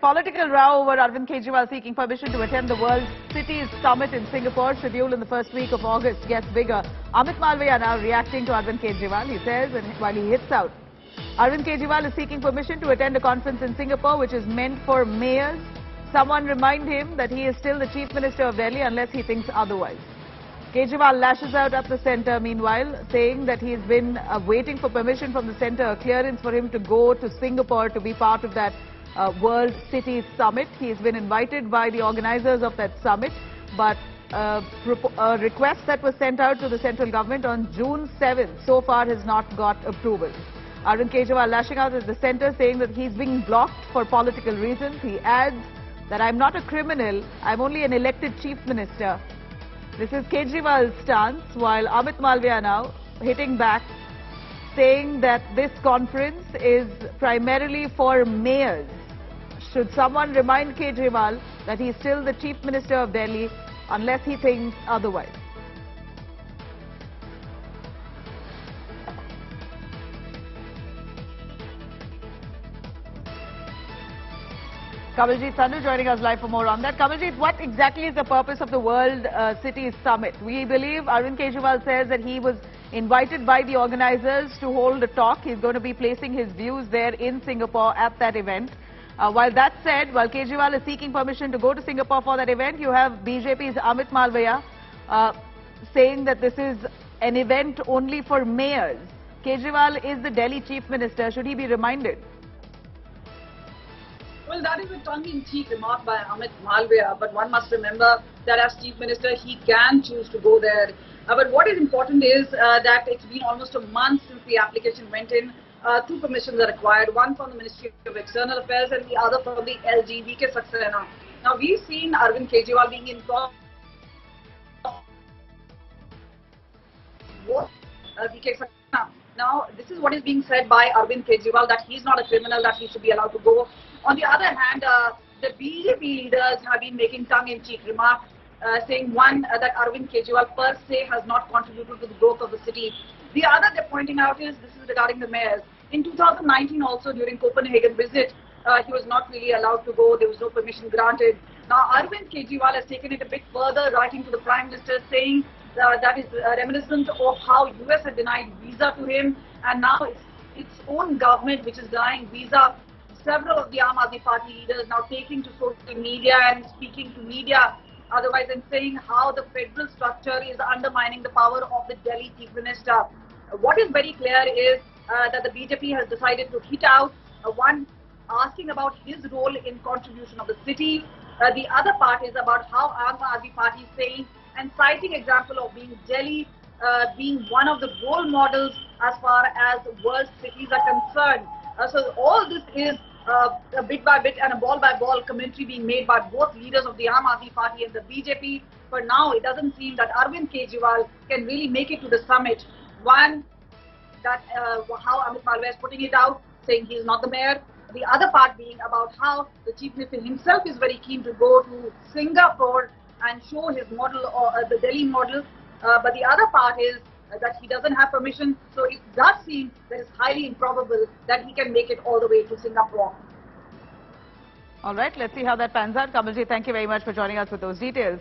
Political row over Arvind Kejriwal seeking permission to attend the World Cities Summit in Singapore, scheduled in the first week of August, gets bigger. Amit Malviya now reacting to Arvind Kejriwal. He says, and while he hits out, Arvind Kejriwal is seeking permission to attend a conference in Singapore which is meant for mayors. Someone remind him that he is still the Chief Minister of Delhi unless he thinks otherwise. Kejriwal lashes out at the centre meanwhile, saying that he's been waiting for permission from the centre, a clearance for him to go to Singapore to be part of that World Cities Summit. He's been invited by the organizers of that summit, but a request that was sent out to the central government on June 7th so far has not got approval. Arvind Kejriwal lashing out at the centre, saying that he's being blocked for political reasons. He adds that I'm not a criminal, I'm only an elected Chief Minister. This is Kejriwal's stance, while Amit Malviya now hitting back, saying that this conference is primarily for mayors. Should someone remind Kejriwal that he's still the Chief Minister of Delhi unless he thinks otherwise. Kamaljeet Sandhu joining us live for more on that. Kamaljeet, what exactly is the purpose of the World Cities Summit? We believe Arvind Kejriwal says that he was invited by the organizers to hold a talk. He's going to be placing his views there in Singapore at that event. While that said, while Kejriwal is seeking permission to go to Singapore for that event, you have BJP's Amit Malviya saying that this is an event only for mayors. Kejriwal is the Delhi Chief Minister. Should he be reminded? Well, that is a tongue-in-cheek remark by Amit Malviya, but one must remember that as Chief Minister, he can choose to go there. But what is important is that it's been almost a month since the application went in. Two permissions are required, one from the Ministry of External Affairs and the other from the LG, VK Saxena. Now, we've seen Arvind Kejriwal being informed what VK Saxena. Now, this is what is being said by Arvind Kejriwal, that he's not a criminal, that he should be allowed to go. On the other hand, the BJP leaders have been making tongue-in-cheek remarks, saying one, that Arvind Kejriwal per se has not contributed to the growth of the city. The other they're pointing out is, this is regarding the mayors. In 2019 also, during Copenhagen visit, he was not really allowed to go. There was no permission granted. Now, Arvind Kejriwal has taken it a bit further, writing to the Prime Minister, saying that is reminiscent of how US had denied visa to him, and now it's its own government which is denying visa. Several of the Aam Aadmi Party leaders now taking to social media and speaking to media otherwise, and saying how the federal structure is undermining the power of the Delhi Chief Minister. What is very clear is that the BJP has decided to hit out, one asking about his role in contribution of the city. The other part is about how Aam Aadmi Party is saying and citing example of being Delhi being one of the role models as far as world cities are concerned. So all this is a bit by bit and a ball by ball commentary being made by both leaders of the Aam Aadmi Party and the BJP. For now, it doesn't seem that Arvind Kejriwal can really make it to the summit. One, that how Amit Malviya is putting it out, saying he is not the mayor. The other part being about how the Chief Minister himself is very keen to go to Singapore and show his model, or the Delhi model. But the other part is that he doesn't have permission. So it does seem that it's highly improbable that he can make it all the way to Singapore. All right, let's see how that pans out. Kamalji, thank you very much for joining us with those details.